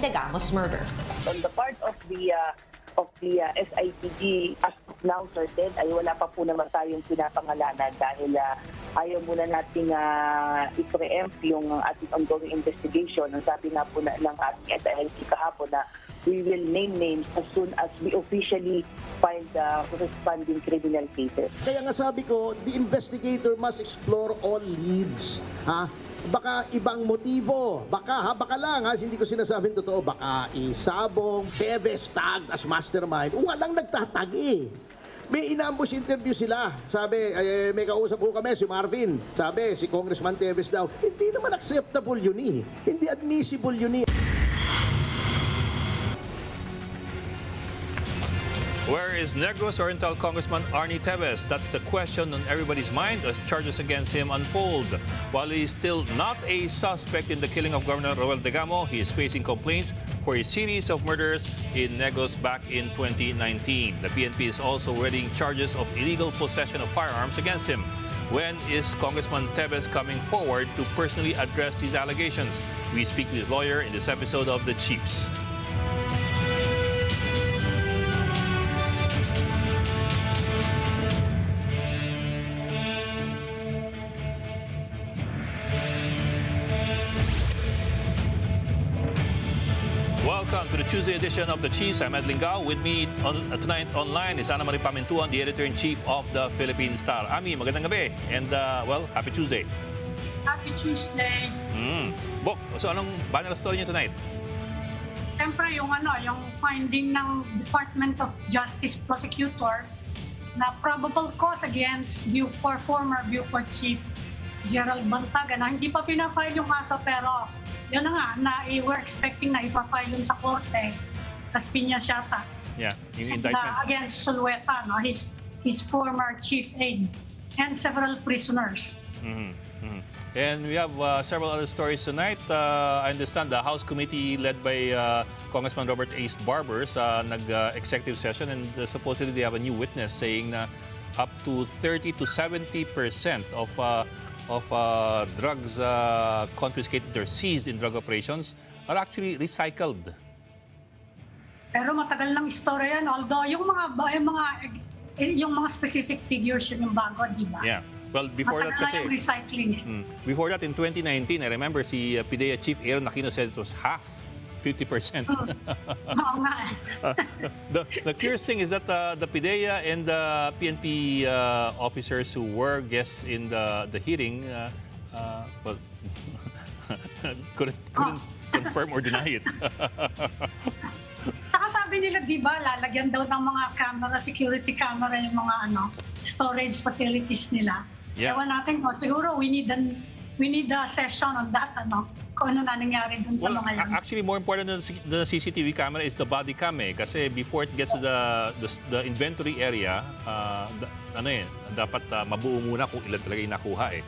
Degamo's murder. On the part of the SITG, as of now sorted, ay wala pa po naman tayong pinapangalanan dahil ayaw muna nating i-preempt yung ating ongoing investigation. Ang sabi nga po ng ating SITG kahapon na we will name names as soon as we officially file the corresponding criminal cases. Kaya nga sabi ko, the investigator must explore all leads. Baka ibang motibo, baka lang, hindi ko sinasabing totoo, baka isabong, Teves tagged as mastermind. Walang nagtatag eh. May inambush interview sila. Sabi, may kausap po kami, si Marvin. Sabi, si Congressman Teves daw. Hindi naman acceptable yun eh. Hindi admissible yun eh. Where is Negros Oriental Congressman Arnie Teves? That's the question on everybody's mind as charges against him unfold. While he is still not a suspect in the killing of Governor Roel Degamo, he is facing complaints for a series of murders in Negros back in 2019. The PNP is also readying charges of illegal possession of firearms against him. When is Congressman Teves coming forward to personally address these allegations? We speak to his lawyer in this episode of The Chiefs. Welcome to the Tuesday edition of The Chiefs. I'm Ed Lingao. With me tonight online is Ana Marie Pamintuan, the Editor-in-Chief of the Philippine Star. Ami, magandang gabi. And, well, happy Tuesday. Happy Tuesday. Bok, so anong banner story niyo tonight? Siyempre, yung finding ng Department of Justice prosecutors na probable cause against former Bucor Chief Gerald Bantag. Hindi pa pinafile yung kaso pero yun na we're expecting na ipa-file yun sa korte. Las Piñas yata. Yeah, yung indictment. Against Sulueta, his former chief aide, and several prisoners. And we have several other stories tonight. I understand the House Committee led by Congressman Robert Ace Barbers nag-executive session, and supposedly they have a new witness saying na up to 30 to 70% of drugs confiscated or seized in drug operations are actually recycled. Pero matagal ng istorya yan. Although yung mga specific figures yun yung bago, di ba? Yeah. Well, before matagal that kasi yung recycling eh. Before that in 2019, I remember si PIDEA Chief Aaron Aquino said it was half. 50%. Oo nga eh. The curious thing is that the PIDEA and the PNP officers who were guests in the hearing well, couldn't confirm or deny it. Saka sabi nila, di ba, lalagyan daw ng mga camera, security camera yung mga storage facilities nila. Yeah. Ewan natin ko, siguro we need a session on that, kung ano na nangyari dun sa mga yan. Actually, more important than the CCTV camera is the body cam eh. Kasi before it gets to the inventory area, dapat mabuo muna kung ilan talaga yung nakuha eh.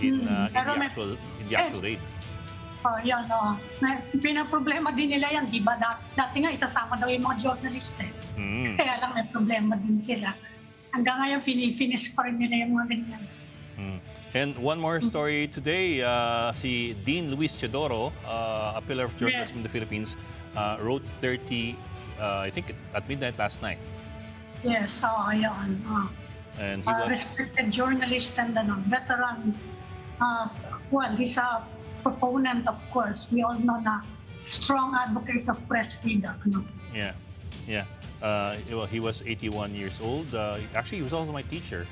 In the actual raid. Oh, yan o. Pinaproblema din nila yan, di ba? Dati nga isasama daw yung mga journalist eh. Kaya lang may problema din sila. Hanggang ngayon, finish pa rin nila yung mga ganyan. And one more story today, si Dean Luis Teodoro, a pillar of journalism in the Philippines, wrote 30, I think at midnight last night. Yes, yan. And he was respected journalist and veteran. Well, he's a proponent, of course. We all know na strong advocate of press freedom. Yeah. Well, he was 81 years old. Actually, he was also my teacher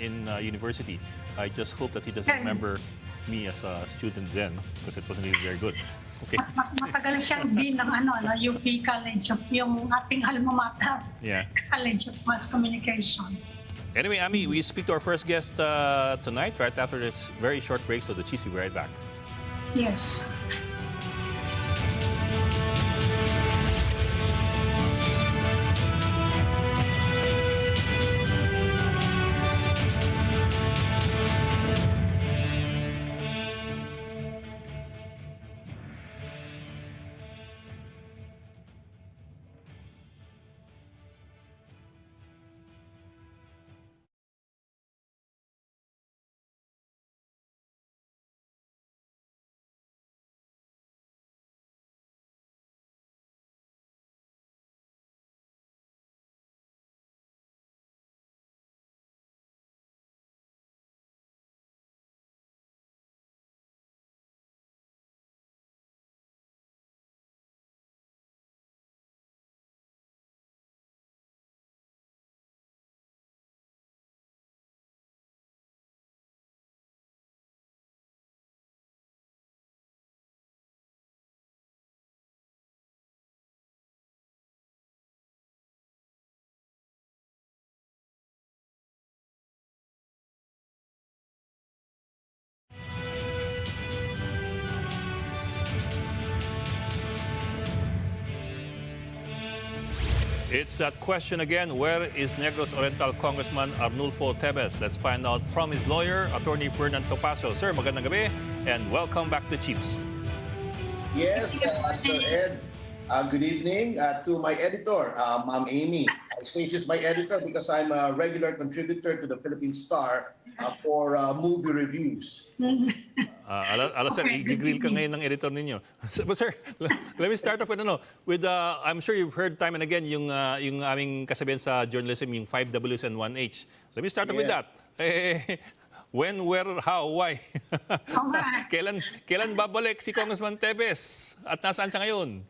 in university. I just hope that he doesn't remember me as a student then, because it wasn't really very good. Okay. Matagal siyang dean ng UP College of yung ating alma mater. Yeah. College of Mass Communication. Anyway, Ami, we speak to our first guest tonight, right after this very short break. So the Chiefs will be right back. Yes. It's that question again. Where is Negros Oriental Congressman Arnulfo Tevez? Let's find out from his lawyer, Attorney Fernand Topacio. Sir, magandang gabi and welcome back to CHIEFS. Yes, Sir Ed. Good evening to my editor, Ma'am Amy. I say she's my editor because I'm a regular contributor to the Philippine Star for movie reviews. Sir, i-grill ka ngayon ng editor ninyo. But sir, let me start off with I'm sure you've heard time and again yung aming kasabihan sa journalism, yung 5 Ws and 1 H. Let me start off with that. When, where, how, why? Kailan babalik si Congressman Tevez? At nasaan siya ngayon?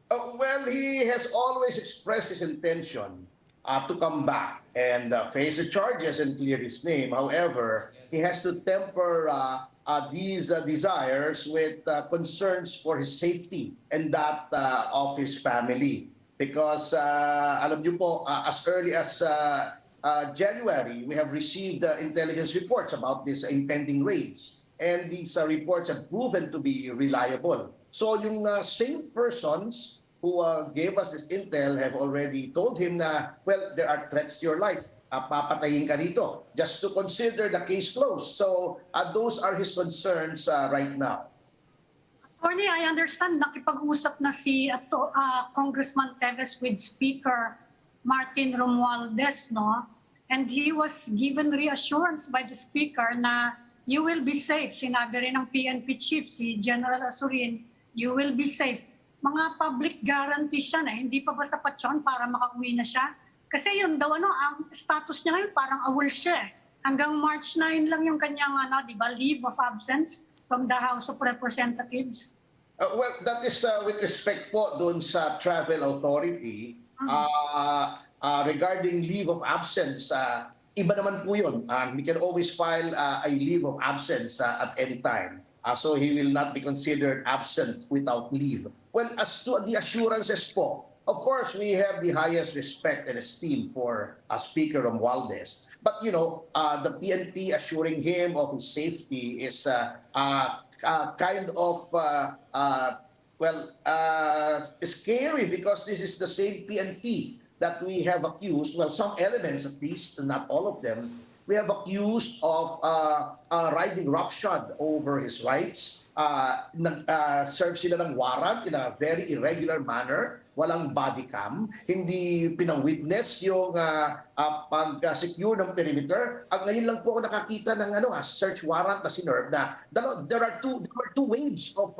Well, he has always expressed his intention to come back and face the charges and clear his name. However, he has to temper these desires with concerns for his safety and that of his family. Because, alam niyo po, as early as January, we have received intelligence reports about these impending raids. And these reports have proven to be reliable. So yung same persons who gave us this intel have already told him na, well, there are threats to your life. Papatayin ka dito. Just to consider the case closed. So those are his concerns right now. Attorney, I understand nakipag-usap na si Congressman Tevez with Speaker Martin Romualdez, no? And he was given reassurance by the Speaker na you will be safe. Sinabi rin ng PNP chief, si General Asurin, you will be safe. Mga public guarantees siya na hindi pa ba sapat yun para makauwi na siya? Kasi yun daw, ang status niya ngayon parang awol siya. Hanggang March 9 lang yung kanyang leave of absence from the House of Representatives. Well, that is with respect po doon sa travel authority. Regarding leave of absence, iba naman po yun. We can always file a leave of absence at any time. So he will not be considered absent without leave. Well, as to the assurances po, of course, we have the highest respect and esteem for Speaker Romualdez. But, the PNP assuring him of his safety is kind of, scary because this is the same PNP that we have accused, well, some elements at least, not all of them, we have accused of riding roughshod over his rights. Nag-serve sila ng warrant in a very irregular manner, walang body cam, hindi pinang-witness yung pag-secure ng perimeter. Ngayon lang po ako nakakita ng search warrant na sinerve na there were two waves of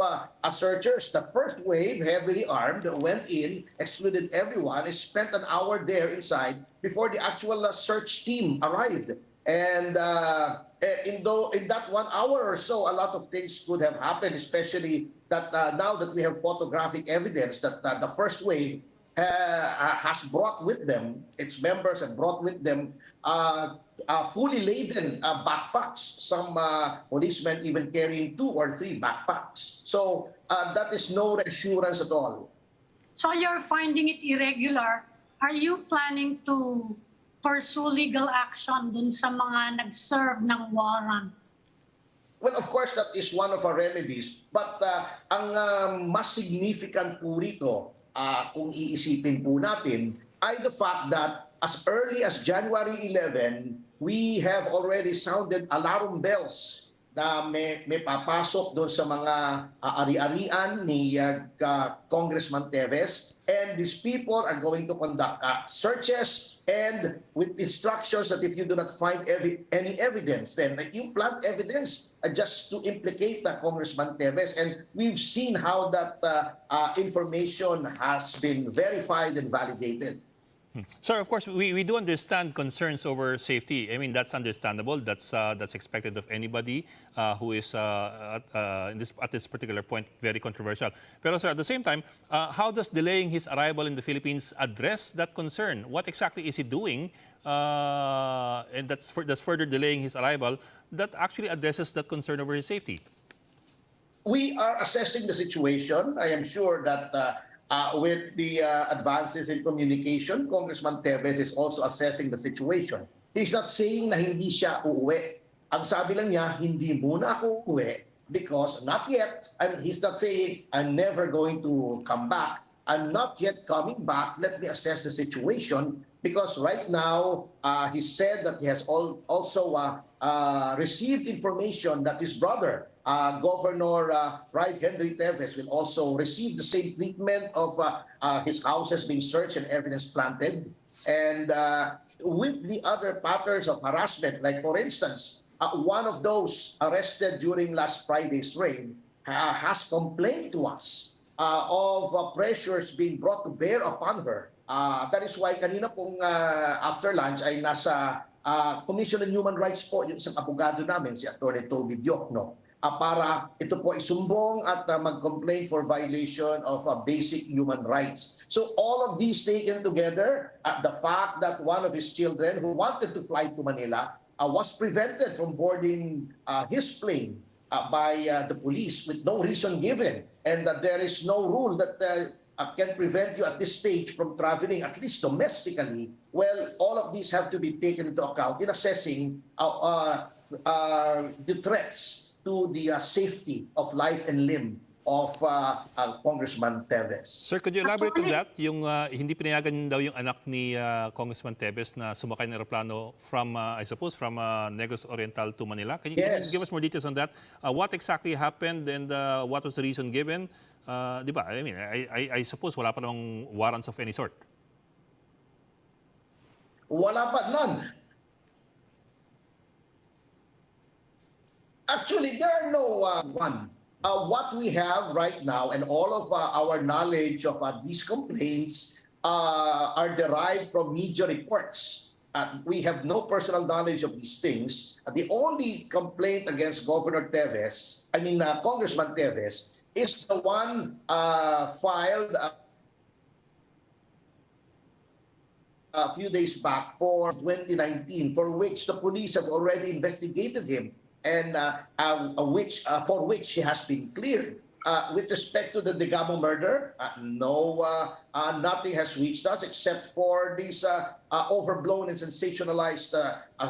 searchers. The first wave, heavily armed, went in, excluded everyone, and spent an hour there inside before the actual search team arrived. And in that 1 hour or so, a lot of things could have happened, especially that now that we have photographic evidence that the first wave has brought with them, its members have brought with them fully laden backpacks. Some policemen even carrying 2 or 3 backpacks. So that is no reassurance at all. So you're finding it irregular. Are you planning to pursue legal action dun sa mga nag-serve ng warrant? Well, of course, that is one of our remedies. But ang mas significant po rito, kung iisipin po natin, ay the fact that as early as January 11, we have already sounded alarm bells na may papasok doon sa mga ari-arian ni Congressman Tevez. And these people are going to conduct searches and with instructions that if you do not find any evidence, then you plant evidence just to implicate Congressman Tevez. And we've seen how that information has been verified and validated. Sir, of course, we do understand concerns over safety. I mean, that's understandable. That's expected of anybody who is at this particular point very controversial. Pero sir, at the same time, how does delaying his arrival in the Philippines address that concern? What exactly is he doing, and that's further delaying his arrival that actually addresses that concern over his safety? We are assessing the situation. I am sure that with the advances in communication, Congressman Tevez is also assessing the situation. He's not saying na hindi siya uuwi. Ang sabi lang niya, hindi muna ako uuwi because not yet. He's not saying I'm never going to come back. I'm not yet coming back. Let me assess the situation because right now he said that he has also received information that his brother, Governor Right Henry Teves, will also receive the same treatment of his houses being searched and evidence planted. And with the other patterns of harassment, like for instance, one of those arrested during last Friday's raid has complained to us of pressures being brought to bear upon her. That is why kanina pong after lunch ay nasa Commission on Human Rights po yung isang abogado namin, si Atty. Toby Diokno, para ito po isumbong at mag-complain for violation of basic human rights. So all of these taken together, the fact that one of his children who wanted to fly to Manila was prevented from boarding his plane by the police with no reason given, and that there is no rule that can prevent you at this stage from traveling, at least domestically. Well, all of these have to be taken into account in assessing the threats to the safety of life and limb of Congressman Teves. Sir, could you elaborate on that? Yung hindi pinayagan daw yung anak ni Congressman Teves na sumakay ng aeroplano from, I suppose, from Negros Oriental to Manila. Can you give us more details on that? What exactly happened and what was the reason given? Di ba? I mean, I suppose wala pa namang warrants of any sort. Wala pa, none. Actually, there are no one. What we have right now and all of our knowledge of these complaints are derived from media reports. We have no personal knowledge of these things. The only complaint against Governor Teves, Congressman Teves, is the one filed a few days back for 2019, for which the police have already investigated him and for which he has been cleared. With respect to the Degamo murder, nothing has reached us except for this overblown and sensationalized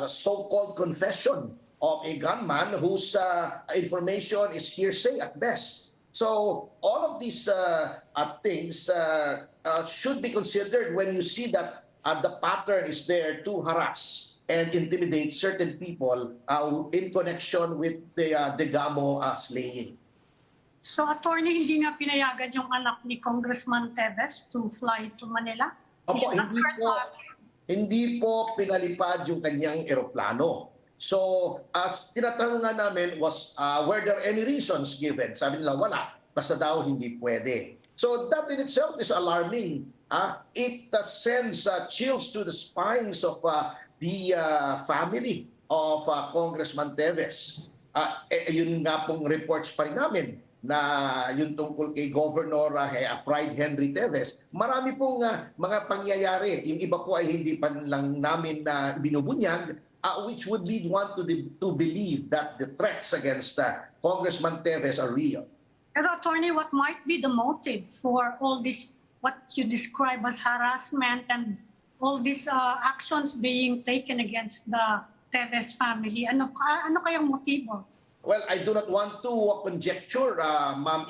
so-called confession of a gunman whose information is hearsay at best. So all of these things should be considered when you see that the pattern is there to harass and intimidate certain people in connection with the Degamo slaying. So, attorney, hindi nga pinayagan yung anak ni Congressman Teves to fly to Manila? Opo, hindi po pinalipad yung kanyang eroplano. So, as tinatanong nga namin was, were there any reasons given? Sabi nila, wala. Basta daw hindi pwede. So, that in itself is alarming. It sends chills to the spines of the family of Congressman Teves. Yun nga pong reports pa rin namin na yung tungkol kay Governor Pride Henry Teves. Marami pong mga pangyayari. Yung iba po ay hindi pa lang namin binubunyag, which would lead one to believe that the threats against Congressman Teves are real. Pero attorney, what might be the motive for all this, what you describe as harassment and all these actions being taken against the Teves family? Ano kayang motibo? Well, I do not want to conjecture, Ma'am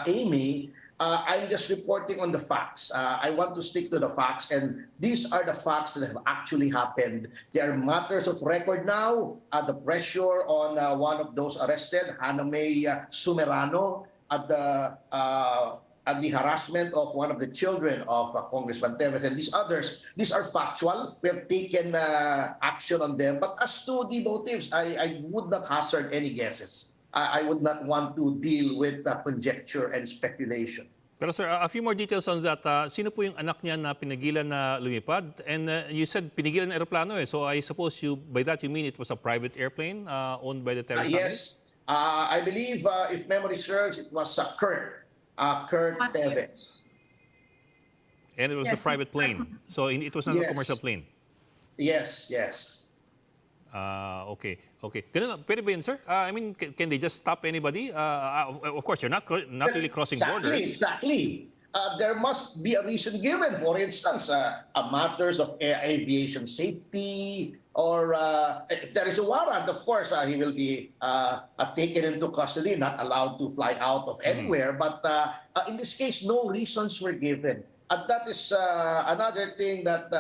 Amy. I'm just reporting on the facts. I want to stick to the facts, and these are the facts that have actually happened. They are matters of record now. The pressure on one of those arrested, Hannah May Sumerano, at the harassment of one of the children of Congressman Teves and these others, these are factual. We have taken action on them. But as to the motives, I would not hazard any guesses. I would not want to deal with conjecture and speculation. Pero sir, a few more details on that. Sino po yung anak niya na pinigilan na lumipad? And you said pinigilan na aeroplano eh. So I suppose by that you mean it was a private airplane owned by the Teves family? Yes. I believe, if memory serves, it was Kurt Teves. And it was a private plane. So it was not a commercial plane? Yes. Okay. Ganun, pwede ba yun, sir? I mean, can they just stop anybody? Of course, you're not really crossing borders. Exactly. there must be a reason given. For instance, matters of aviation safety, or if there is a warrant, of course, he will be taken into custody, not allowed to fly out of anywhere. But in this case, no reasons were given. And that is another thing that,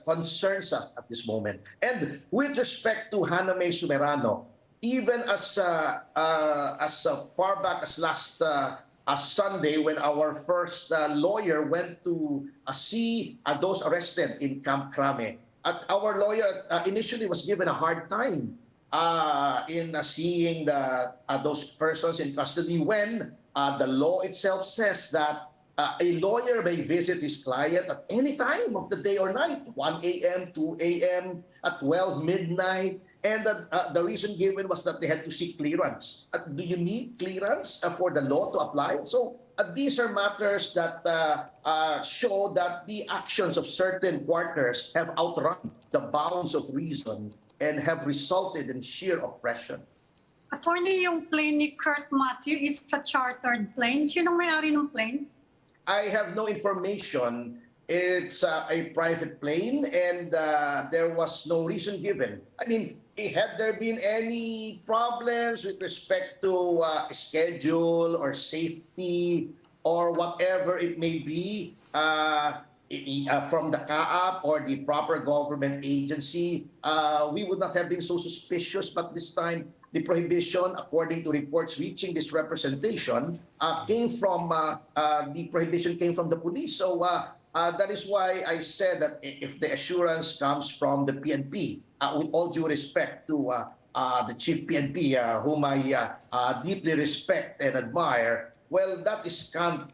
concerns us at this moment. And with respect to Hana May Sumerano, even as far back as last Sunday, when our first lawyer went to see those arrested in Camp Crame, our lawyer initially was given a hard time in seeing those persons in custody, when the law itself says that a lawyer may visit his client at any time of the day or night, 1 a.m., 2 a.m., at 12 midnight. And the reason given was that they had to seek clearance. Do you need clearance for the law to apply? So these are matters that show that the actions of certain quarters have outrun the bounds of reason and have resulted in sheer oppression. Attorney, yung plane ni Kurt Matthew is a chartered plane. Sinong may-ari ng plane? I have no information. It's a private plane, and there was no reason given. I mean, had there been any problems with respect to schedule or safety or whatever it may be from the CAAP or the proper government agency, we would not have been so suspicious. But this time, the prohibition, according to reports reaching this representation, came from the police. So that is why I said that if the assurance comes from the PNP, with all due respect to the Chief PNP, whom I deeply respect and admire, well, that is scant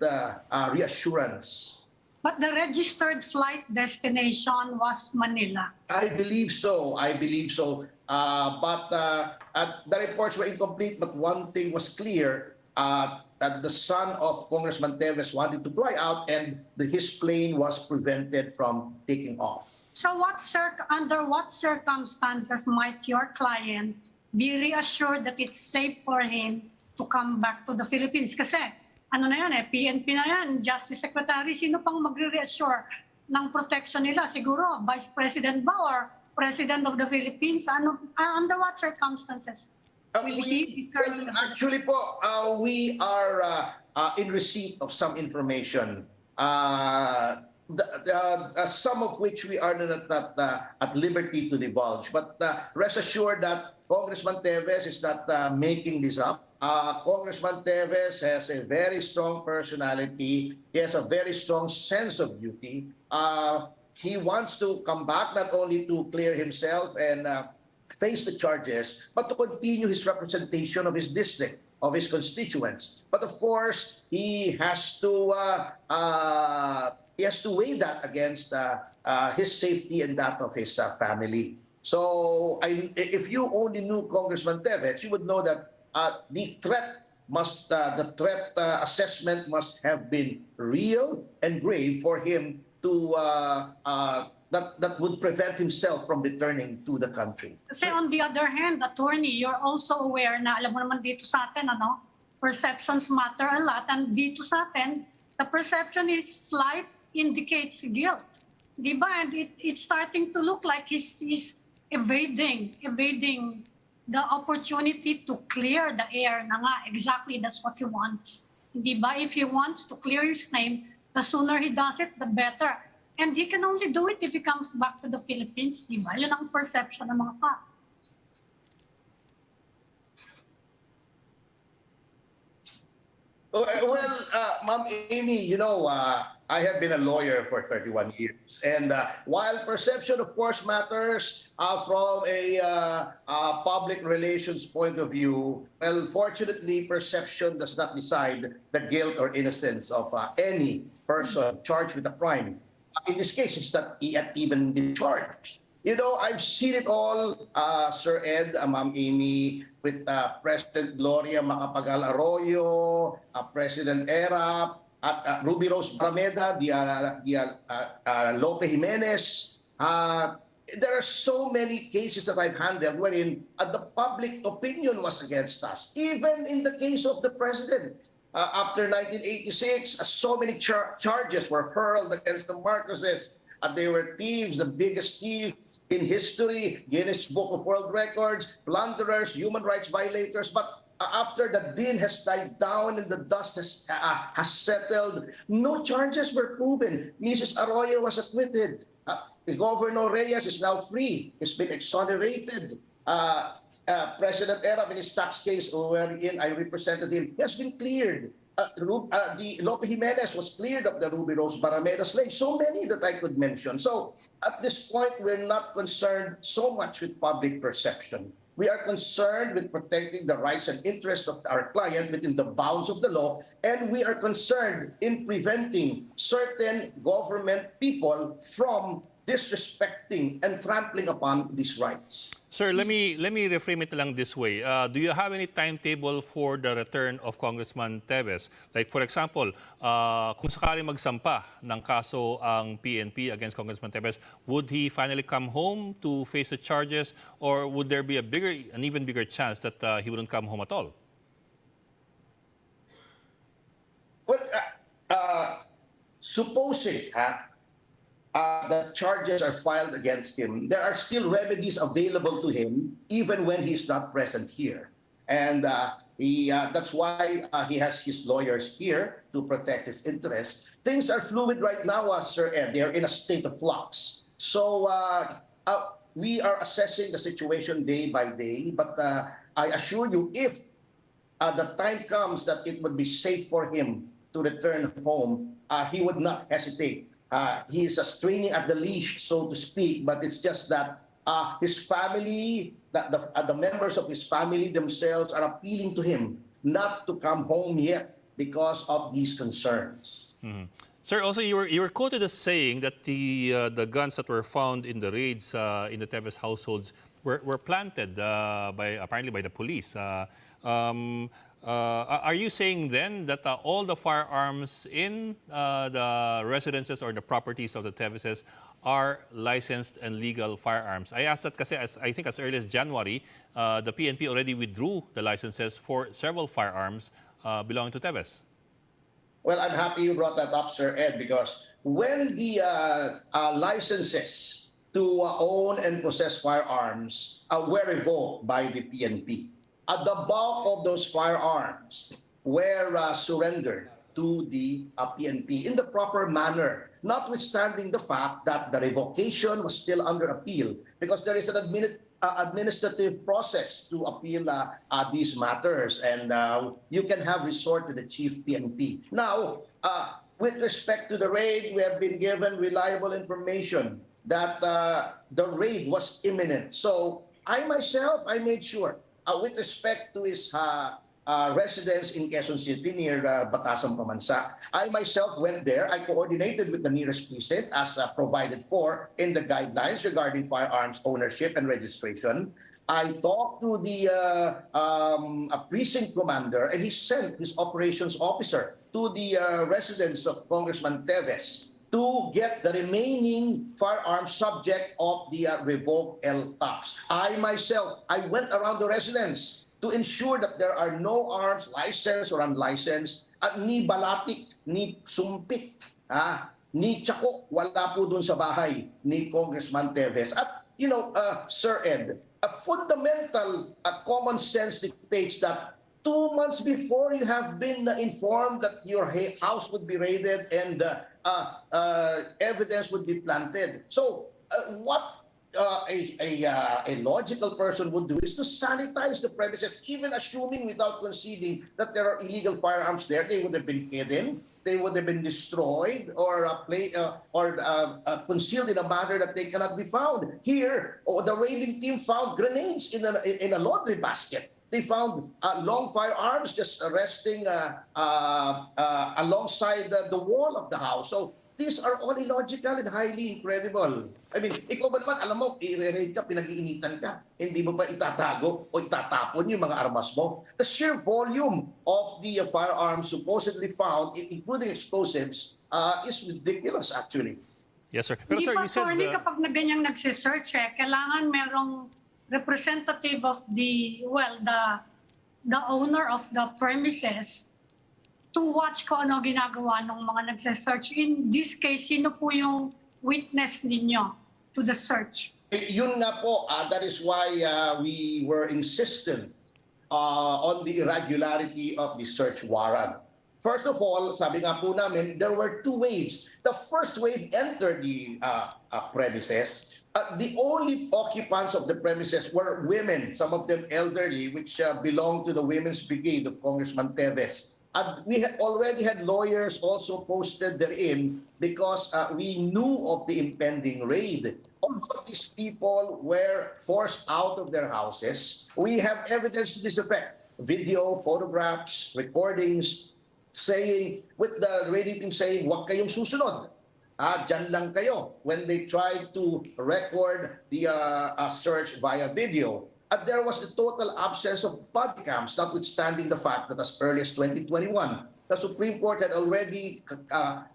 reassurance. But the registered flight destination was Manila. I believe so. But the reports were incomplete. But one thing was clear, that the son of Congressman Teves wanted to fly out, and his plane was prevented from taking off. So under what circumstances might your client be reassured that it's safe for him to come back to the Philippines? Kasi ano na yan PNP na yan, Justice Secretary, sino pang magre-reassure ng protection nila? Siguro, Vice President ba or President of the Philippines? Under what circumstances will he be Well, actually po, we are in receipt of some information, some of which we are not at liberty to divulge. But rest assured that Congressman Teves is not making this up. Congressman Teves has a very strong personality. He has a very strong sense of duty. He wants to come back not only to clear himself and face the charges, but to continue his representation of his district, of his constituents. But of course, he has to weigh that against his safety and that of his family. So, if you only knew Congressman Teves, you would know that the threat assessment must have been real and grave for him to that would prevent himself from returning to the country. Kasi on the other hand, attorney, you're also aware na alam mo naman dito sa atin, perceptions matter a lot. And dito sa atin, the perception is flight indicates guilt. Diba? And it's starting to look like he's evading the opportunity to clear the air na nga. Exactly, that's what he wants. Diba? If he wants to clear his name, the sooner he does it, the better. And he can only do it if he comes back to the Philippines. Diba? Yun ang perception ng mga tao. Well, Ma'am Amy, I have been a lawyer for 31 years. And while perception, of course, matters from a public relations point of view, well, fortunately, perception does not decide the guilt or innocence of any person charged with a crime. In this case, it's not yet even been charged. I've seen it all, Sir Ed, Ma'am Amy, with President Gloria Macapagal Arroyo, President Erap, at Ruby Rose Brameda, Lope Jimenez. There are so many cases that I've handled wherein the public opinion was against us, even in the case of the President. After 1986, so many charges were hurled against the Marcoses. They were thieves, the biggest thieves in history, Guinness Book of World Records, plunderers, human rights violators. But after the din has died down and the dust has settled, no charges were proven. Mrs. Arroyo was acquitted. Governor Reyes is now free. He's been exonerated. President Erap in his tax case wherein I represented him, he has been cleared. The Lope Jimenez was cleared of the Ruby Rose Barameda slate. So many that I could mention. So at this point, we're not concerned so much with public perception. We are concerned with protecting the rights and interests of our client within the bounds of the law, and we are concerned in preventing certain government people from disrespecting and trampling upon these rights. Sir, let me reframe it lang this way. Do you have any timetable for the return of Congressman Teves? Like for example, kung sakali magsampa ng kaso ang PNP against Congressman Teves, would he finally come home to face the charges, or would there be an even bigger chance that he wouldn't come home at all? Well, supposing the charges are filed against him, there are still remedies available to him even when he's not present here. And that's why he has his lawyers here to protect his interests. Things are fluid right now, Sir Ed. They're in a state of flux. So we are assessing the situation day by day. But I assure you, if the time comes that it would be safe for him to return home, he would not hesitate. He is straining at the leash, so to speak, but it's just that his family, the members of his family themselves are appealing to him not to come home yet because of these concerns. Mm-hmm. Sir, also you were quoted as saying that the guns that were found in the raids in the Teves households were planted apparently by the police. Are you saying then that all the firearms in the residences or the properties of the Teveses are licensed and legal firearms? I asked that because I think as early as January, the PNP already withdrew the licenses for several firearms belonging to Teves. Well, I'm happy you brought that up, Sir Ed, because when the licenses to own and possess firearms were revoked by the PNP, the bulk of those firearms were surrendered to the PNP in the proper manner, notwithstanding the fact that the revocation was still under appeal, because there is an administrative process to appeal these matters, and you can have resort to the chief PNP. Now, with respect to the raid, we have been given reliable information that the raid was imminent. So I myself, I made sure with respect to his residence in Quezon City near Batasan, Pamansa. I myself went there. I coordinated with the nearest precinct as provided for in the guidelines regarding firearms ownership and registration. I talked to the precinct commander, and he sent his operations officer to the residence of Congressman Teves to get the remaining firearms subject of the revoked LTAPs. I myself, I went around the residence to ensure that there are no arms, licensed or unlicensed, at ni balatik, ni sumpit, ni tsako, wala po dun sa bahay ni Congressman Teves. At, Sir Ed, a fundamental common sense dictates that 2 months before you have been informed that your house would be raided and evidence would be planted. So what a logical person would do is to sanitize the premises, even assuming without conceding that there are illegal firearms there. They would have been hidden, they would have been destroyed, or concealed in a manner that they cannot be found. Here, the raiding team found grenades in a laundry basket. They found long firearms just resting alongside the wall of the house. So these are all illogical and highly incredible. I mean, ikaw ba naman, alam mo, i-raid ka, pinag-iinitan ka, hindi mo ba itatago o itatapon yung mga armas mo? The sheer volume of the firearms supposedly found, including explosives, is ridiculous actually. Yes, sir. Pero Hindi sir, pa, you said... attorney, kapag na ganyang nagsisearch, kailangan merong representative of the owner of the premises to watch ko ano ginagawa ng mga nagse-search. In this case, sino po yung witness ninyo to the search? Yun nga po, that is why we were insistent on the irregularity of the search warrant. First of all, sabi nga po namin, there were two waves. The first wave entered the premises. The only occupants of the premises were women, some of them elderly, which belonged to the Women's Brigade of Congressman Teves. We had already had lawyers also posted therein because we knew of the impending raid. All of these people were forced out of their houses. We have evidence to this effect. Video, photographs, recordings saying, with the raiding team saying, "Huwag kayong susunod. Dyan lang kayo," when they tried to record the search via video. And there was a total absence of body cams, notwithstanding the fact that as early as 2021, the Supreme Court had already come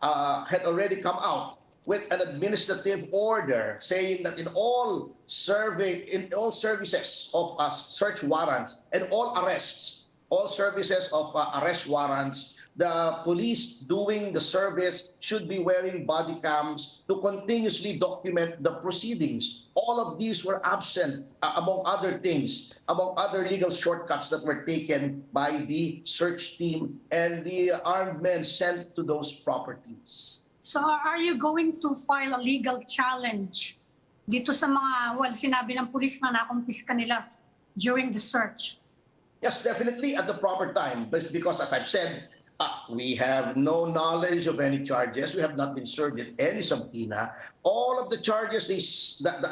out with an administrative order saying that in all services of search warrants and all arrests, all services of arrest warrants, the police doing the service should be wearing body cams to continuously document the proceedings. All of these were absent, among other things, among other legal shortcuts that were taken by the search team and the armed men sent to those properties. So are you going to file a legal challenge dito sa mga, sinabi ng pulis na nakumpiska nila during the search? Yes, definitely at the proper time, because as I've said, we have no knowledge of any charges. We have not been served with any subpoena. All of the charges that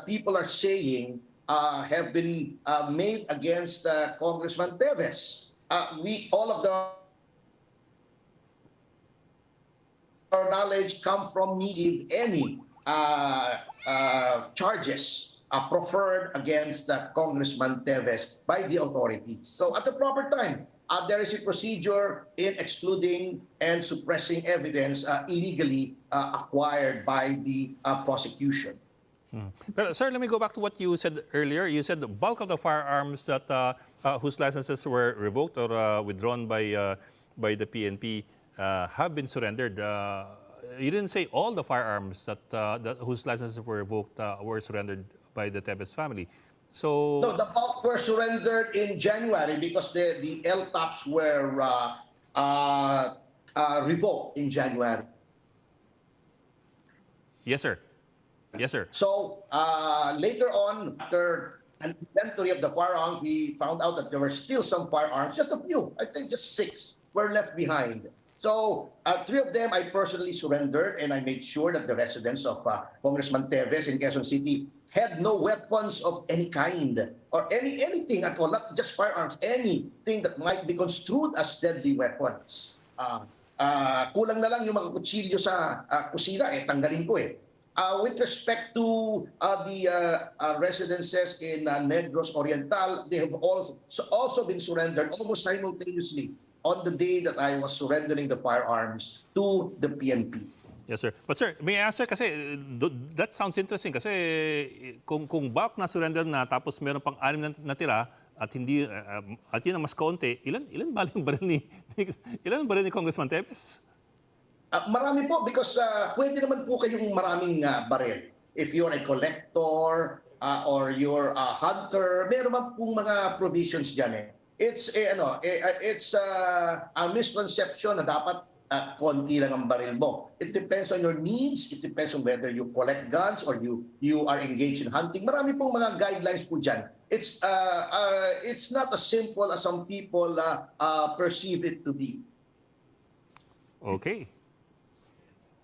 people are saying have been made against Congressman Teves. All of our knowledge come from me if any charges preferred against Congressman Teves by the authorities. So at the proper time, there is a procedure in excluding and suppressing evidence illegally acquired by the prosecution. But, sir, let me go back to what you said earlier. You said the bulk of the firearms that whose licenses were revoked or withdrawn by the PNP have been surrendered. You didn't say all the firearms that whose licenses were revoked were surrendered by the Teves family. So no, the bulk were surrendered in January because the LTAPs were revoked in January. Yes, sir. Yes, sir. So later on, after an inventory of the firearms, we found out that there were still some firearms, just a few, I think just 6, were left behind. So 3 of them I personally surrendered, and I made sure that the residents of Congressman Teves in Quezon City had no weapons of any kind or anything at all, not just firearms, anything that might be construed as deadly weapons. Kulang na lang yung mga kutsilyo sa kusina, tanggalin ko eh. With respect to the residences in Negros Oriental, they have also been surrendered almost simultaneously on the day that I was surrendering the firearms to the PNP. Yes, sir. But sir, may I ask sir, kasi that sounds interesting kasi kung bulk na surrender na tapos meron pang 6 na tira at hindi at yun ang mas kaunti, ilan ba yung baril ni Congressman Teves? Marami po because pwede naman po kayong maraming baril. If you're a collector or you're a hunter, meron man pong mga provisions diyan eh. It's a misconception na dapat konti lang ang baril mo. It depends on your needs. It depends on whether you collect guns or you are engaged in hunting. Marami pong mga guidelines po dyan. It's not as simple as some people perceive it to be. Okay.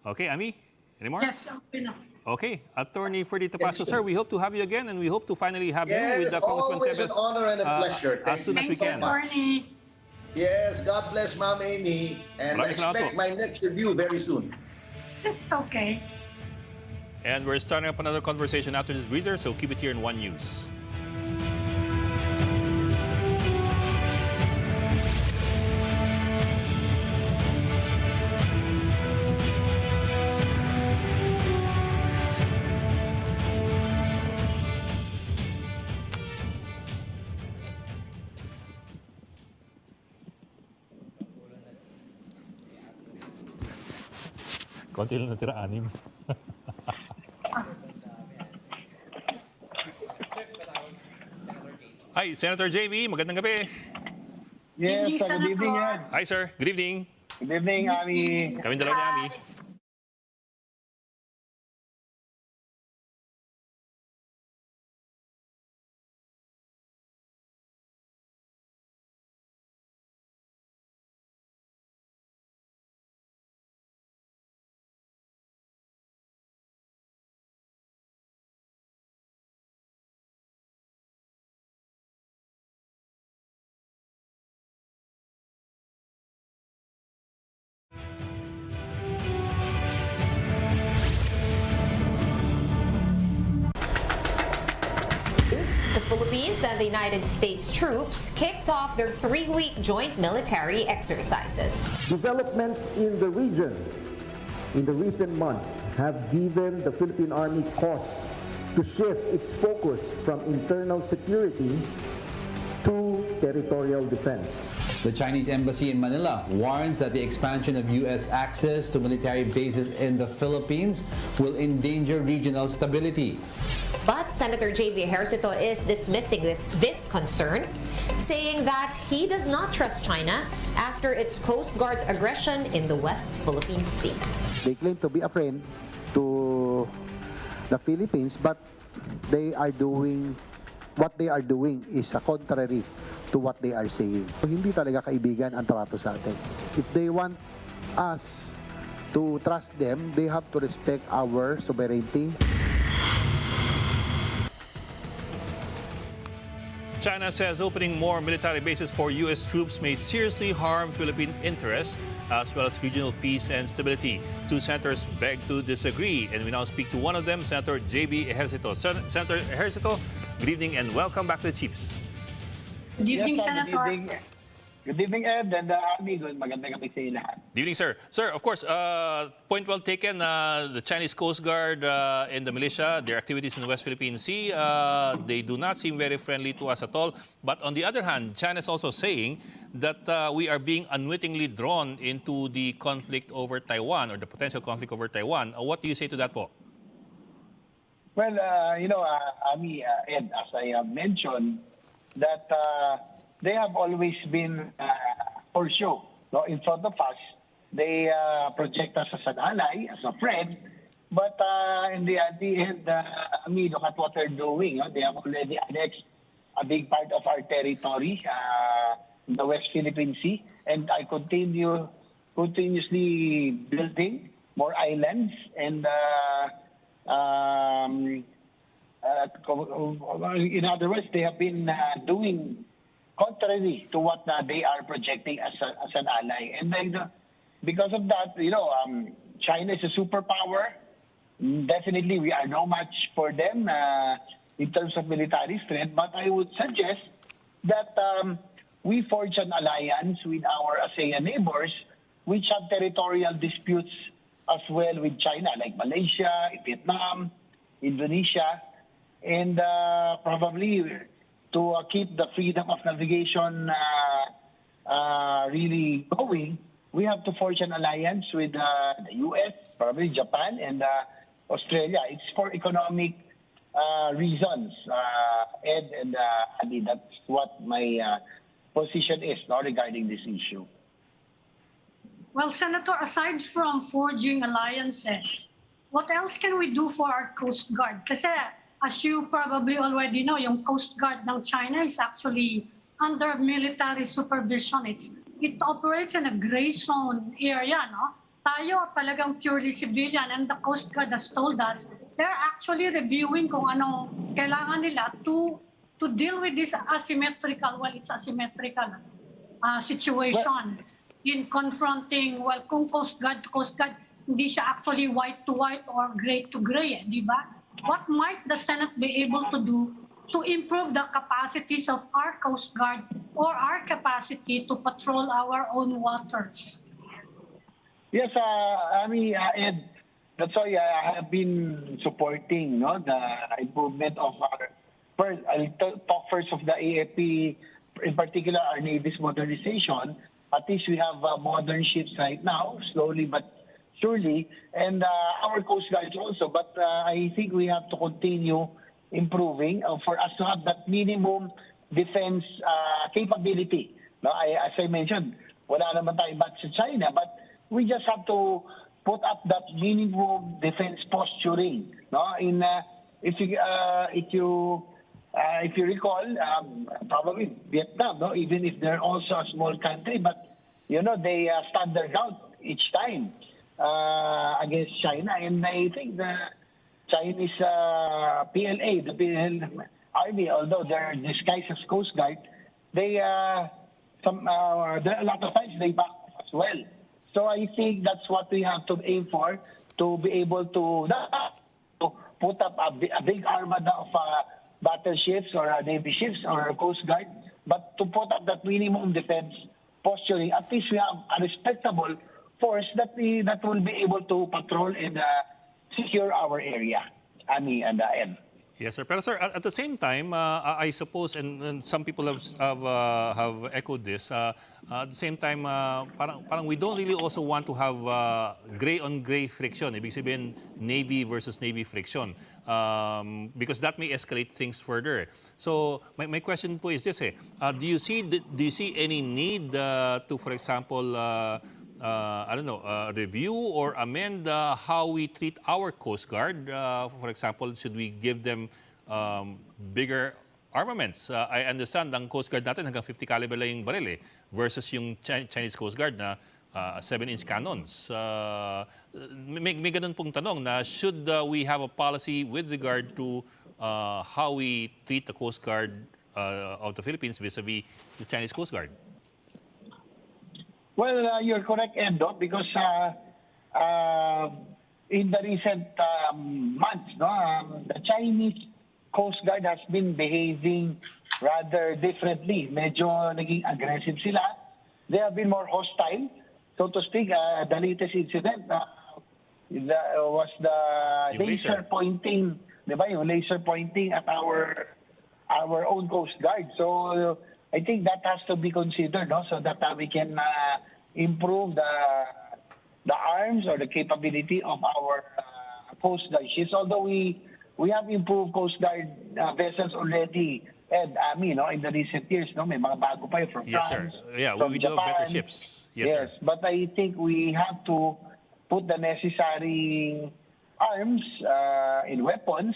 Okay, Ami, any more? Yes, okay na. Okay, Attorney Freddy Topacio, sir, we hope to have you again and we hope to finally have you with Yes, Congressman always Teves an honor and a pleasure. as soon as we Thank you, can. Attorney. Yes, God bless Ma'am Amy. And I Maraming salamat expect po. my next review very soon. It's okay. And we're starting up another conversation after this breather, so keep it here in One News. Konti lang natira, 6. Hi, Senator JB. Magandang gabi. Yes, Evening, good evening, Senator. Ed. Hi, sir. Good evening. Good evening, Ami. Kaming dalawa ni Ami. The Philippines and the United States troops kicked off their 3-week joint military exercises. Developments in the region in the recent months have given the Philippine Army cause to shift its focus from internal security to territorial defense. The Chinese embassy in Manila warns that the expansion of U.S. access to military bases in the Philippines will endanger regional stability. But Senator J.B. Ejercito is dismissing this concern, saying that he does not trust China after its Coast Guard's aggression in the West Philippine Sea. They claim to be a friend to the Philippines, but they are doing what they are doing is contrary to what they are saying. Hindi talaga kaibigan ang trato sa atin. If they want us to trust them, they have to respect our sovereignty. China says opening more military bases for U.S. troops may seriously harm Philippine interests as well as regional peace and stability. Two senators beg to disagree, and we now speak to one of them, Senator J.B. Ejercito. Senator Ejercito, good evening and welcome back to the Chiefs. Good evening, Yes, Senator. Good evening. Good evening, Ed, and Ami. Magandang gabi sa inyo lahat. Good evening, sir. Sir, of course, point well taken. The Chinese Coast Guard and the militia, their activities in the West Philippine Sea, they do not seem very friendly to us at all. But on the other hand, China is also saying that we are being unwittingly drawn into the conflict over Taiwan or the potential conflict over Taiwan. What do you say to that po? Well, Ami, Ed, as I have mentioned, that they have always been for show. No, in front of us, they project us as an ally, as a friend. But in the end, look at what they're doing. They have already annexed a big part of our territory, in the West Philippine Sea, and I continuously building more islands and. In other words, they have been doing contrary to what they are projecting as an ally. And then, because of that, China is a superpower. Definitely, we are no match for them in terms of military strength. But I would suggest that we forge an alliance with our ASEAN neighbors, which have territorial disputes as well with China, like Malaysia, Vietnam, Indonesia. And probably to keep the freedom of navigation really going, we have to forge an alliance with the U.S., probably Japan, and Australia. It's for economic reasons, Ed, and Adi. That's what my position is regarding this issue. Well, Senator, aside from forging alliances, what else can we do for our Coast Guard? Kasi as you probably already know, yung Coast Guard ng China is actually under military supervision. It operates in a gray zone area, no? Tayo talagang purely civilian, and the Coast Guard has told us they're actually reviewing kung ano kailangan nila to deal with this asymmetrical, situation in confronting, well, kung Coast Guard to Coast Guard, hindi siya actually white to white or gray to gray, di ba? What might the Senate be able to do to improve the capacities of our Coast Guard or our capacity to patrol our own waters? Yes, Ed, that's why I have been supporting the improvement of our. First, I'll talk first of the AFP, in particular our Navy's modernization. At least we have modern ships right now, slowly but surely, and our Coast Guard also. But I think we have to continue improving for us to have that minimum defense capability. No, as I mentioned, wala naman tayo back sa China, but we just have to put up that minimum defense posturing. No, if you recall, probably Vietnam, no, even if they're also a small country, but they stand their ground each time against China, and I think the Chinese PLA, the PL Army, although they're disguised as Coast Guard, there a lot of times they back as well. So I think that's what we have to aim for, to be able to put up a big armada of battleships or navy ships or Coast Guard, but to put up that minimum defense posturing, at least we have a respectable force that will be able to patrol and secure our area. Ami and Ed. Yes, sir. Pero sir, at the same time, I suppose, and some people have echoed this. At the same time, parang we don't really also want to have gray-on-gray friction. Ibig sabihin, Navy versus Navy friction, because that may escalate things further. So my question po is this: do you see any need to, for example, review or amend how we treat our Coast Guard? For example, should we give them bigger armaments? I understand ang Coast Guard natin hanggang 50 caliber lang yung baril versus yung Chinese Coast Guard na 7-inch cannons. May ganun pong tanong na should we have a policy with regard to how we treat the Coast Guard of the Philippines vis-a-vis the Chinese Coast Guard? Well, you're correct, Endo, because in the recent months, the Chinese Coast Guard has been behaving rather differently. Medyo naging aggressive sila. They have been more hostile, so to speak. The latest incident was the laser pointing, di ba? Yung laser pointing at our own Coast Guard. So I think that has to be considered, no, so that we can improve the arms or the capability of our Coast Guard ships. Although we have improved Coast Guard vessels already, and in the recent years, no, may mga bago pa from yes, France, sir. Yeah, from we do Japan. have better ships. Yes, sir. But I think we have to put the necessary arms in weapons.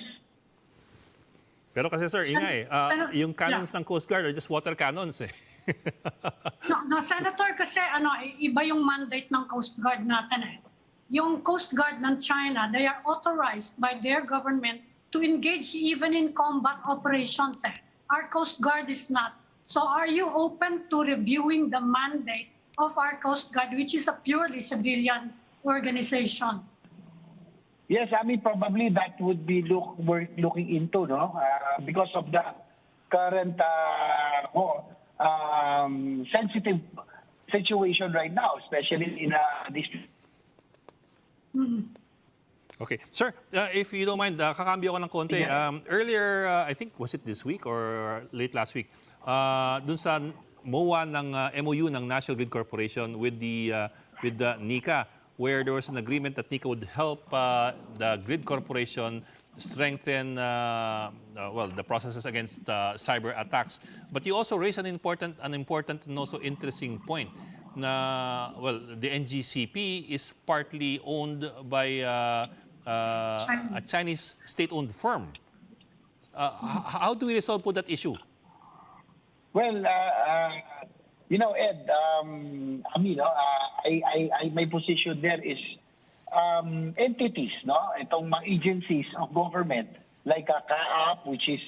Pero kasi sir, ingay, yung cannons ng Coast Guard are just water cannons No, Senator, kasi iba yung mandate ng Coast Guard natin . Yung Coast Guard ng China, they are authorized by their government to engage even in combat operations . Our Coast Guard is not. So are you open to reviewing the mandate of our Coast Guard, which is a purely civilian organization? Yes, probably that would be worth looking into, no? Because of the current sensitive situation right now, especially in this. Okay. Sir, if you don't mind, kakambyo ko ng konti. Earlier, I think, was it this week or late last week, dun sa MOA ng MOU ng National Grid Corporation with the NICA, where there was an agreement that NICA would help the Grid Corporation strengthen the processes against cyber attacks. But you also raised an important and also interesting point. The NGCP is partly owned by a Chinese state-owned firm. How do we resolve that issue? Well, Ed, my position there is entities, no? Itong mga agencies of government like CAAP, which is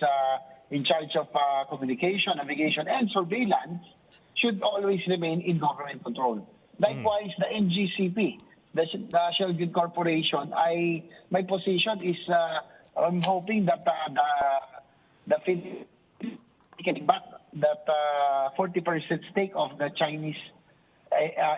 in charge of communication, navigation, and surveillance, should always remain in government control. Likewise, the NGCP, the National Grid Corporation, my position is I'm hoping that the Philippines getting back that 40% stake of the Chinese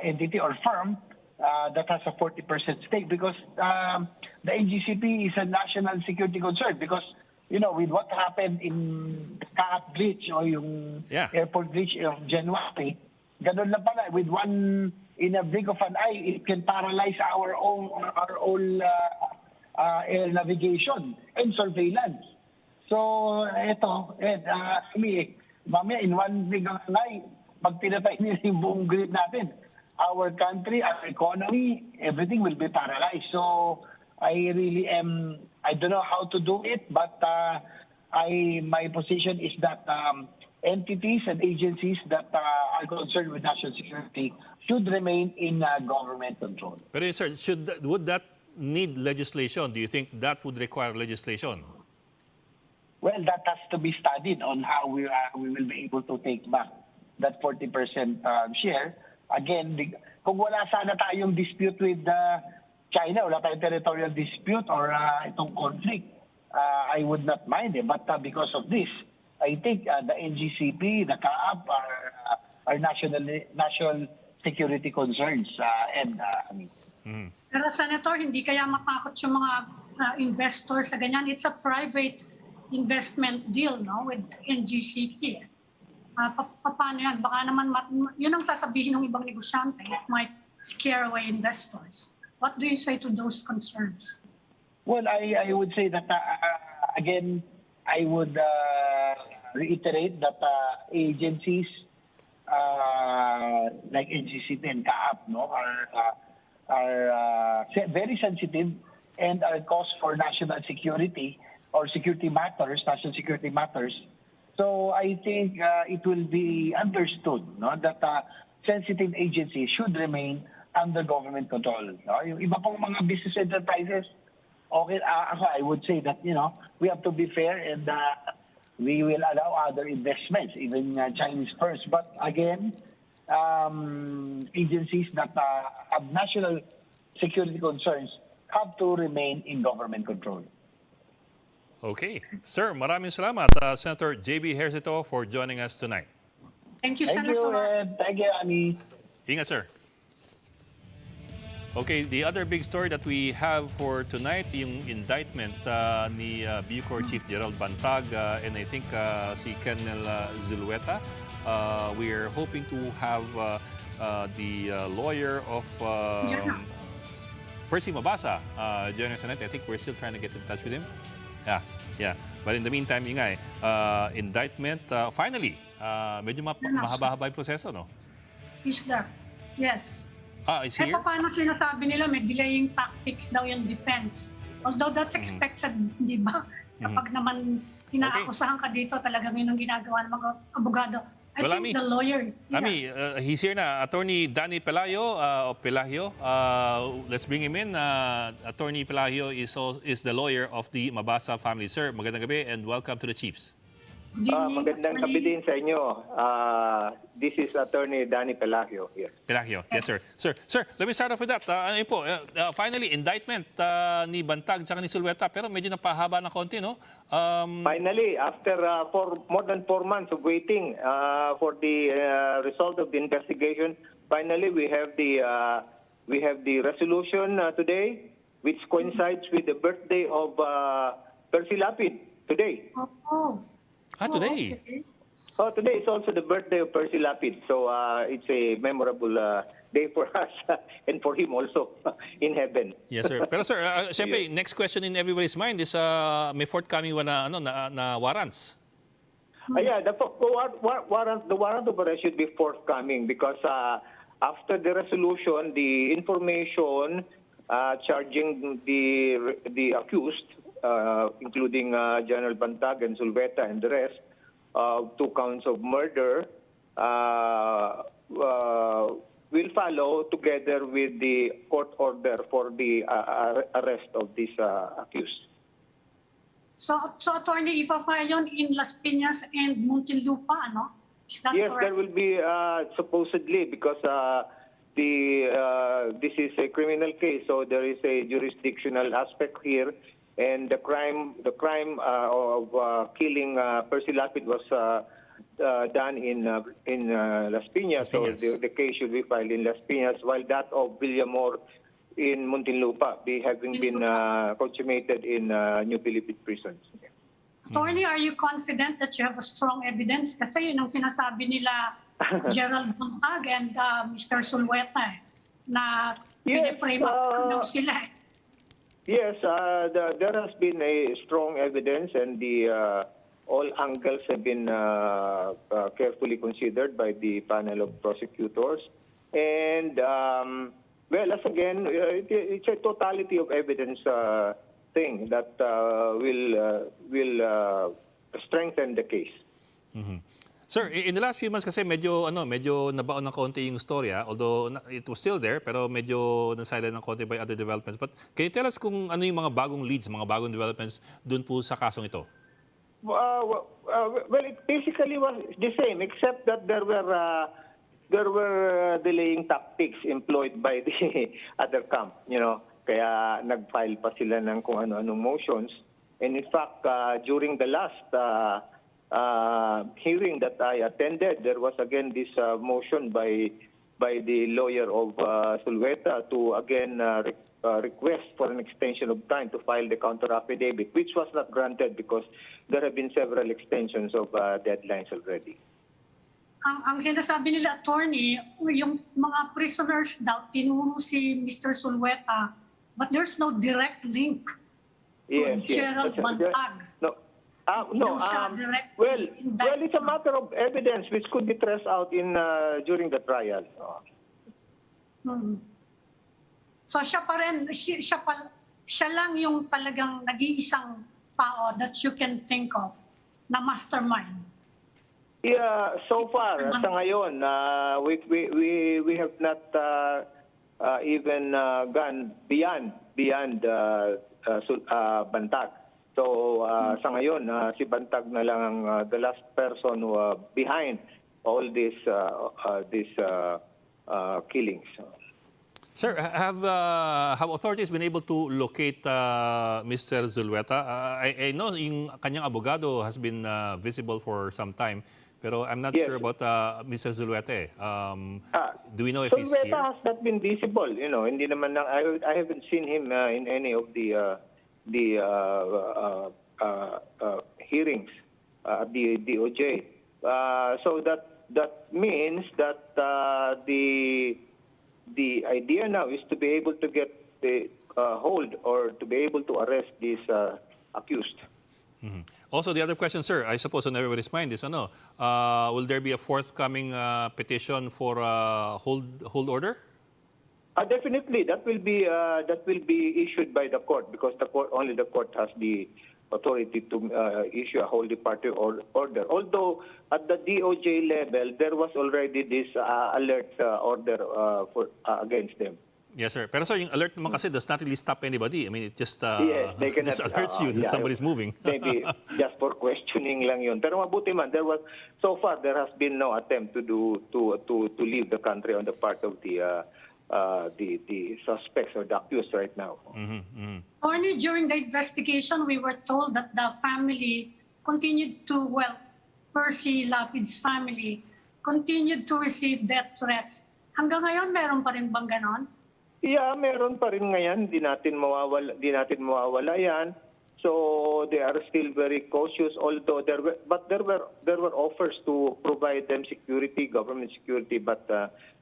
entity or firm that has a 40% stake, because the NGCP is a national security concern, because with what happened in the CAAP glitch o yung airport glitch of January, ganun lang pala, with one in a blink of an eye, it can paralyze our own air navigation and surveillance. So, mamaya in one blink of an eye, pag pinatay nila yung buong grid natin, our country, our economy, everything will be paralyzed. So, I don't know how to do it, but my position is that entities and agencies that are concerned with national security should remain in government control. Pero sir, would that need legislation? Do you think that would require legislation? Well, that has to be studied on how we will be able to take back that 40% share. Again, kung wala sana tayong dispute with China, wala tayong territorial dispute or itong conflict, I would not mind it. But because of this, I think the NGCP, the CAAP are national security concerns. Pero Senator, hindi kaya matakot yung mga investors sa ganyan? It's a private investment deal, no, with NGCP. Paano yan? Baka naman, yun ang sasabihin ng ibang negosyante. It might scare away investors. What do you say to those concerns? Well, I would say that, again, I would reiterate that agencies like NGCP and CAAP are very sensitive and are cause for national security or security matters, national security matters. So I think it will be understood that sensitive agencies should remain under government control. Yung iba pong mga business enterprises, okay, I would say that we have to be fair and we will allow other investments, even Chinese first. But again, agencies that have national security concerns have to remain in government control. Okay. Sir, maraming salamat, Senator J.B. Ejercito, for joining us tonight. Thank you, Thank you, Senator. Ed. Thank you, Ami. Ingat, sir. Okay, the other big story that we have for tonight, yung indictment ni Bucor Chief Gerald Bantag and I think si Colonel Zulueta. We are hoping to have the lawyer of Percy Mabasa joining us tonight. I think we're still trying to get in touch with him. Yeah. But in the meantime, yun nga indictment, finally, medyo mahaba-haba yung proseso, no? He's there. Yes. Is here? Paano sinasabi nila may delaying tactics daw yung defense? Although that's expected, di ba? Kapag naman inaakusahan ka dito, talagang yun ang ginagawa ng mga abogado. I think the lawyer. Ami, he's here na. Attorney Danny Pelagio, let's bring him in. Attorney Pelagio is the lawyer of the Mabasa family. Sir, magandang gabi and welcome to the Chiefs. Magandang gabi din sa inyo. This is Attorney Danny Pelagio here. Pelagio, yes sir. Sir, let me start off with that. Finally, indictment ni Bantag at ni Zulueta, pero medyo napahaba ng konti, no? Finally, after more than 4 months of waiting for the result of the investigation, finally we have the resolution today, which coincides with the birthday of Percy Lapid today. Today? Okay. Today is also the birthday of Percy Lapid. So it's a memorable day for us and for him also in heaven. Yes, sir. Pero sir, siyempre, next question in everybody's mind is may forthcoming na warrants. Yeah, the warrant of arrest should be forthcoming because after the resolution, the information charging the accused, including General Bantag and Zulueta and the rest, 2 counts of murder, will follow together with the court order for the arrest of this accused. So attorney, ifa-file yun in Las Piñas and Muntinlupa, ano? Is that Yes, correct? there will be supposedly because this is a criminal case, so there is a jurisdictional aspect here. And the crime of killing Percy Lapid was done in Las Piñas, so the case should be filed in Las Piñas, while that of Villamor in Muntinlupa, having been consummated in New Philippine prisons. Attorney, are you confident that you have a strong evidence? Kasi yun ang sinasabi nila Gerald Buntag and Mr. Sulweta na Yes, piniprame up daw sila eh. Yes, there has been a strong evidence, and the all angles have been carefully considered by the panel of prosecutors. And well, as again, it's a totality of evidence thing that will strengthen the case. Sir, in the last few months kasi medyo nabaon ng konti yung storya, although it was still there, pero medyo nasila ng konti by other developments. But can you tell us kung ano yung mga bagong leads, mga bagong developments dun po sa kasong ito? Well, it basically was the same, except that there were delaying tactics employed by the other camp, Kaya nag-file pa sila ng kung ano-anong motions. And in fact, during the last hearing that I attended, there was again this motion by the lawyer of Sulweta to again request for an extension of time to file the counter affidavit, which was not granted because there have been several extensions of deadlines already. Ang sinasabi nila, attorney, yung mga prisoners daw, tinuro si Mr. Sulweta, but there's no direct link to Gerald Buntag. No, well, it's a matter of evidence which could be traced out during the trial. So siya pa rin, siya lang yung talagang nag-iisang tao that you can think of na mastermind. Yeah, so far sa ngayon, we have not even gone beyond Bantag. So sa ngayon, si Bantag na lang ang the last person behind all these killings. Sir, have authorities been able to locate Mr. Zulueta? I know yung kanyang abogado has been visible for some time, pero I'm not sure about Mr. Zulueta. Do we know if he's here? Zulueta has not been visible. Hindi naman I haven't seen him in any of the hearings at the DOJ. So that means that the idea now is to be able to get the hold or to be able to arrest this accused. Mm-hmm. Also, the other question, sir, I suppose on everybody's mind is, will there be a forthcoming petition for hold order? Definitely, that will be issued by the court because only the court has the authority to issue a whole departure order. Although at the DOJ level, there was already this alert order against them. Yes, sir. Pero sir, yung alert naman kasi does not really stop anybody. I mean, it just, yes, they cannot, just alerts you that somebody's moving. Maybe just for questioning lang yun. Pero mabuti man, so far there has been no attempt to leave the country on the part of the suspects or the accused right now. Only during the investigation, we were told that the family continued to, Percy Lapid's family continued to receive death threats. Hanggang ngayon, meron pa rin bang ganon? Yeah, meron pa rin ngayon. Di natin mawawala yan. So they are still very cautious. Although there were offers to provide them security, government security, but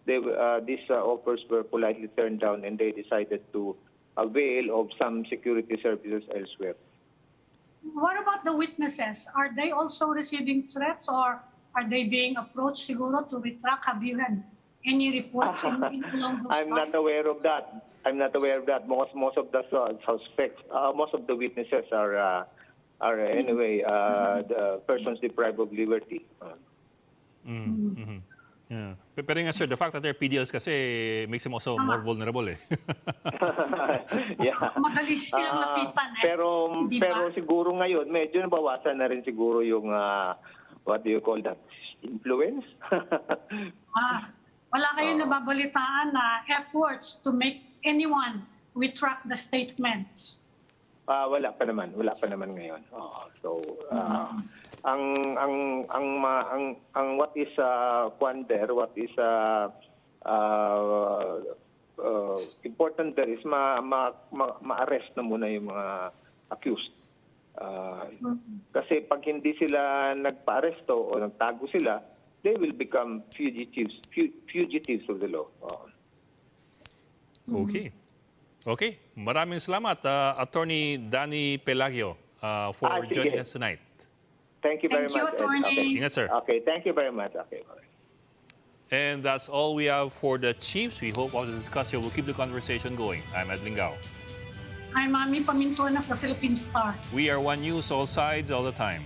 these offers were politely turned down, and they decided to avail of some security services elsewhere. What about the witnesses? Are they also receiving threats, or are they being approached siguro to retract? Have you had any reports along those I'm not aware of that. Most of the suspects, most of the witnesses are anyway the persons deprived of liberty. Yeah. Pero nga sir, the fact that they're PDLs kasi makes them also more vulnerable eh. Yeah. Madali silang lapitan eh. Pero siguro ngayon, medyo nabawasan na rin siguro yung, what do you call that, influence? Wala kayong nababalitaan na efforts to make anyone retract the statements? Wala pa naman ngayon. So ang what is what is important there is ma-arrest na muna yung mga accused. Kasi pag hindi sila nagpa-aresto o nagtago sila, they will become fugitives of the law. Okay. Okay. Maraming salamat, Attorney Danny Pelagio, for Sige. joining us tonight. Thank you very Thank you, much. Ed. Attorney. Ingat, sir. Okay, thank you very much. Okay. And that's all we have for the Chiefs. We hope all the discussion will keep the conversation going. I'm Ed Lingao. I'm Mami Pamintuan of the Philippine Star. We are One News, all sides, all the time.